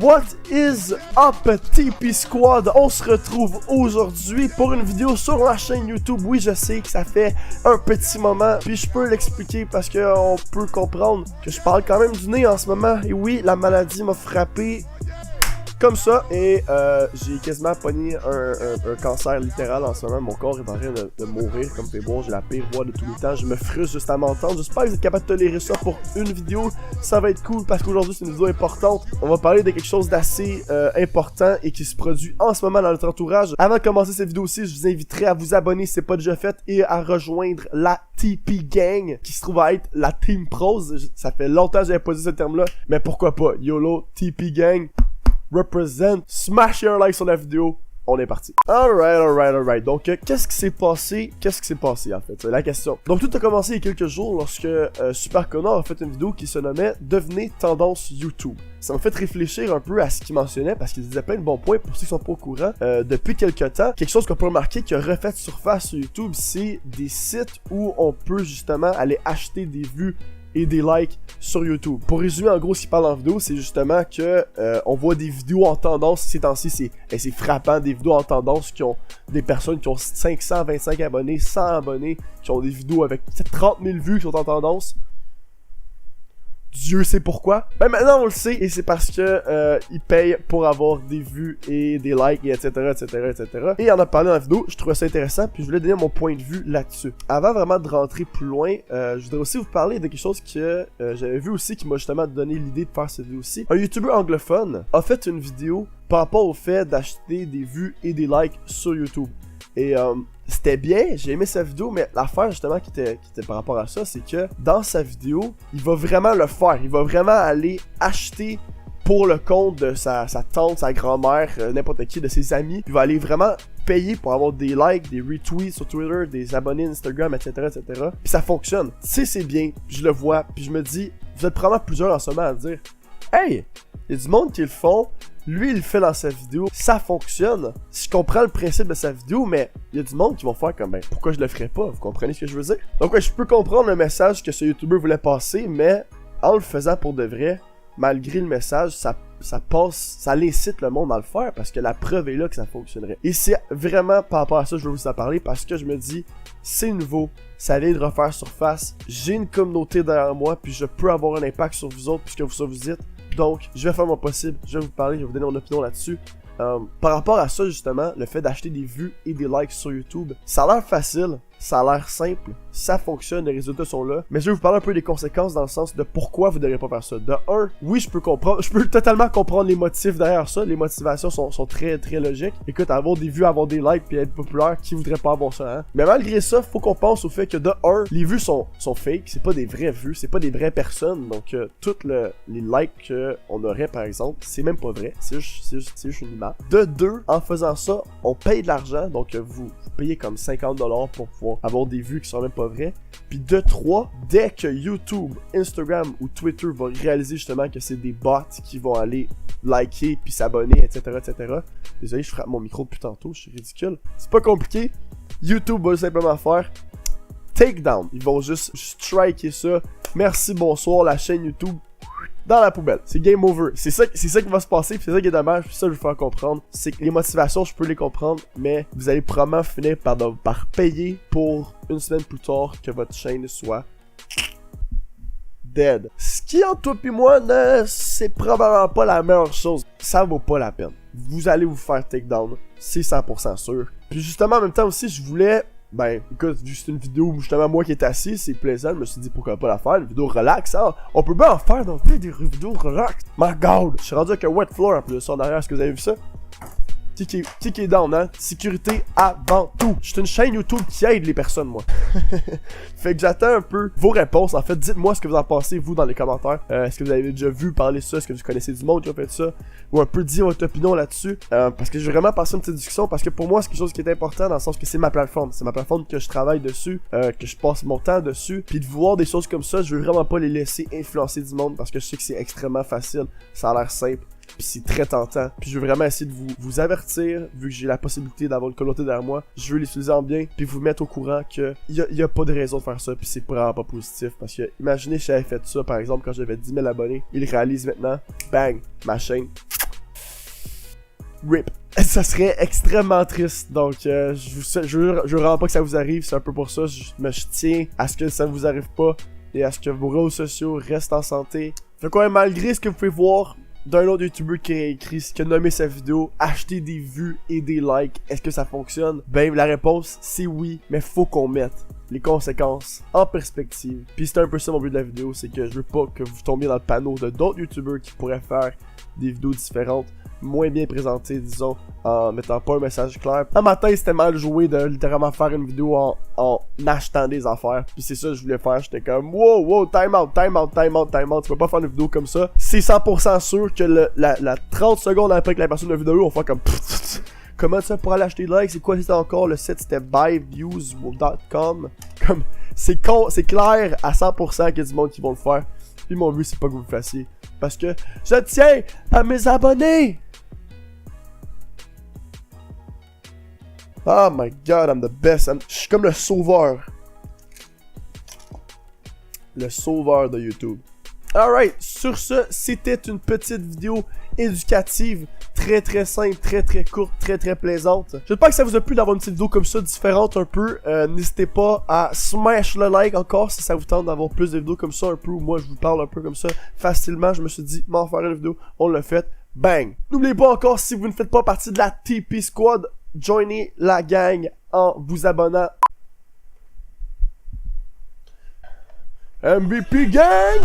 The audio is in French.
What is up TP Squad? On se retrouve aujourd'hui pour une vidéo sur ma chaîne YouTube. Oui, je sais que ça fait un petit moment, puis je peux l'expliquer parce qu'on peut comprendre que je parle quand même du nez en ce moment. Et oui, la maladie m'a frappé comme ça, et j'ai quasiment pogné un cancer littéral en ce moment. Mon corps est en train de mourir, comme tu peux voir, j'ai la pire voix de tous les temps. Je me frustre juste à m'entendre. J'espère que vous êtes capable de tolérer ça pour une vidéo. Ça va être cool parce qu'aujourd'hui c'est une vidéo importante. On va parler de quelque chose d'assez important et qui se produit en ce moment dans notre entourage. Avant de commencer cette vidéo-ci, je vous inviterai à vous abonner si c'est pas déjà fait et à rejoindre la TP Gang, qui se trouve à être la Team Pros. Ça fait longtemps que j'avais pas dit ce terme-là, mais pourquoi pas. YOLO, TP Gang represent. Smash un like sur la vidéo. On est parti. Alright. Donc, qu'est-ce qui s'est passé? En fait? C'est la question. Donc, tout a commencé il y a quelques jours lorsque Super Connor a fait une vidéo qui se nommait « Devenez tendance YouTube ». Ça m'a fait réfléchir un peu à ce qu'il mentionnait parce qu'il disait plein de bons points pour ceux qui sont pas au courant. Depuis quelques temps, quelque chose qu'on peut remarquer qui a refait surface sur YouTube, c'est des sites où on peut justement aller acheter des vues et des likes sur YouTube. Pour résumer en gros ce qu'il parle en vidéo, c'est justement que on voit des vidéos en tendance ces temps-ci, c'est frappant, des vidéos en tendance qui ont des personnes qui ont 525 abonnés, 100 abonnés, qui ont des vidéos avec 30 000 vues qui sont en tendance. Dieu sait pourquoi. Ben maintenant on le sait, et c'est parce que ils payent pour avoir des vues et des likes et etc. Et il en a parlé dans la vidéo, je trouvais ça intéressant, puis je voulais donner mon point de vue là-dessus. Avant vraiment de rentrer plus loin, je voudrais aussi vous parler de quelque chose que j'avais vu aussi qui m'a justement donné l'idée de faire cette vidéo aussi. Un YouTuber anglophone a fait une vidéo par rapport au fait d'acheter des vues et des likes sur YouTube. Et c'était bien, j'ai aimé sa vidéo, mais l'affaire justement qui était par rapport à ça, c'est que dans sa vidéo, il va vraiment le faire. Il va vraiment aller acheter pour le compte de sa tante, sa grand-mère, n'importe qui de ses amis. Il va aller vraiment payer pour avoir des likes, des retweets sur Twitter, des abonnés Instagram, etc. Puis ça fonctionne. Tu sais, c'est bien, je le vois, puis je me dis, vous êtes probablement plusieurs en ce moment à dire « Hey, il y a du monde qui le font. » Lui, il le fait dans sa vidéo, ça fonctionne. Je comprends le principe de sa vidéo, mais il y a du monde qui vont faire comme, ben, pourquoi je le ferais pas? Vous comprenez ce que je veux dire? Donc ouais, je peux comprendre le message que ce YouTuber voulait passer, mais en le faisant pour de vrai, malgré le message, ça passe, ça l'incite le monde à le faire, parce que la preuve est là que ça fonctionnerait. Et c'est vraiment par rapport à ça que je veux vous en parler, parce que je me dis, c'est nouveau, ça vient de refaire surface, j'ai une communauté derrière moi, puis je peux avoir un impact sur vous autres, puisque vous dites. Donc, je vais faire mon possible, je vais vous parler, je vais vous donner mon opinion là-dessus. Par rapport à ça, justement, le fait d'acheter des vues et des likes sur YouTube, ça a l'air facile, ça a l'air simple, ça fonctionne, les résultats sont là. Mais je vais vous parler un peu des conséquences dans le sens de pourquoi vous ne devriez pas faire ça. De un, oui, je peux totalement comprendre les motifs derrière ça, les motivations sont très logiques. Écoute, avoir des vues, avoir des likes, puis être populaire, qui voudrait pas avoir ça, hein? Mais malgré ça, faut qu'on pense au fait que de un, les vues sont fake, c'est pas des vraies vues, c'est pas des vraies personnes, donc toutes les likes qu'on aurait par exemple, c'est même pas vrai, c'est juste une image. De deux, en faisant ça, on paye de l'argent, donc vous payez comme 50$ pour pouvoir avoir des vues qui sont même pas vraies. Puis de 3, dès que YouTube, Instagram ou Twitter vont réaliser justement que c'est des bots qui vont aller liker puis s'abonner, etc. Désolé, je frappe mon micro depuis tantôt, je suis ridicule. C'est pas compliqué. YouTube va simplement faire takedown. Ils vont juste striker ça. Merci, bonsoir, la chaîne YouTube dans la poubelle. C'est game over. C'est ça qui va se passer, puis c'est ça qui est dommage, puis ça je vais vous faire comprendre. C'est que les motivations, je peux les comprendre, mais vous allez probablement finir par payer pour une semaine plus tard que votre chaîne soit dead. Ce qui entre toi et moi, c'est probablement pas la meilleure chose. Ça vaut pas la peine. Vous allez vous faire takedown, c'est 100% sûr. Puis justement, en même temps aussi, je voulais... Ben, écoute, vu que c'est une vidéo où justement moi qui est assis, c'est plaisant, je me suis dit pourquoi pas la faire, une vidéo relax, hein? On peut bien en faire donc des vidéos relax. My god, je suis rendu avec un wet floor en plus de ça en arrière, est-ce que vous avez vu ça? Qui est down, hein? Sécurité avant tout. Je suis une chaîne YouTube qui aide les personnes, moi. Fait que j'attends un peu vos réponses. En fait, dites-moi ce que vous en pensez, vous, dans les commentaires. Est-ce que vous avez déjà vu parler de ça? Est-ce que vous connaissez du monde qui a fait ça? Ou un peu dire votre opinion là-dessus. Parce que je vais vraiment passer une petite discussion. Parce que pour moi, c'est quelque chose qui est important dans le sens que c'est ma plateforme. C'est ma plateforme que je travaille dessus, que je passe mon temps dessus. Puis de voir des choses comme ça, je veux vraiment pas les laisser influencer du monde parce que je sais que c'est extrêmement facile. Ça a l'air simple. Puis c'est très tentant. Puis je veux vraiment essayer de vous avertir, vu que j'ai la possibilité d'avoir une communauté derrière moi. Je veux l'utiliser en bien, puis vous mettre au courant que y a pas de raison de faire ça, puis c'est vraiment pas positif. Parce que imaginez si j'avais fait ça, par exemple, quand j'avais 10 000 abonnés, ils réalisent maintenant, bang, ma chaîne RIP. Ça serait extrêmement triste. Donc, je veux vraiment pas que ça vous arrive. C'est un peu pour ça. Mais je tiens à ce que ça ne vous arrive pas. Et à ce que vos réseaux sociaux restent en santé. Fait quoi, malgré ce que vous pouvez voir d'un autre YouTuber qui a écrit, qui a nommé sa vidéo, acheter des vues et des likes, est-ce que ça fonctionne? Ben, la réponse, c'est oui. Mais faut qu'on mette les conséquences en perspective. Puis c'est un peu ça mon but de la vidéo, c'est que je veux pas que vous tombiez dans le panneau de d'autres YouTubers qui pourraient faire des vidéos différentes, moins bien présentées, disons, en mettant pas un message clair. Un matin, c'était mal joué de littéralement faire une vidéo en achetant des affaires. Puis c'est ça que je voulais faire. J'étais comme, wow, time out. Tu peux pas faire une vidéo comme ça. C'est 100% sûr que la 30 secondes après que la personne de la vidéo, on va faire comme... Comment ça pour aller acheter des likes? C'est quoi c'était encore? Le site c'était buyviews.com. Comme, c'est clair à 100% qu'il y a du monde qui vont le faire. Puis mon but, c'est pas que vous le fassiez. Parce que je tiens à mes abonnés! Oh my god, I'm the best. Je suis comme le sauveur. Le sauveur de YouTube. Alright, sur ce, c'était une petite vidéo éducative, très simple, très courte, très plaisante. J'espère que ça vous a plu d'avoir une petite vidéo comme ça, différente un peu. N'hésitez pas à smash le like encore si ça vous tente d'avoir plus de vidéos comme ça un peu, où moi je vous parle un peu comme ça facilement. Je me suis dit, m'en faire une vidéo, on l'a fait, bang! N'oubliez pas encore, si vous ne faites pas partie de la TP Squad, joignez la gang en vous abonnant. MVP Gang!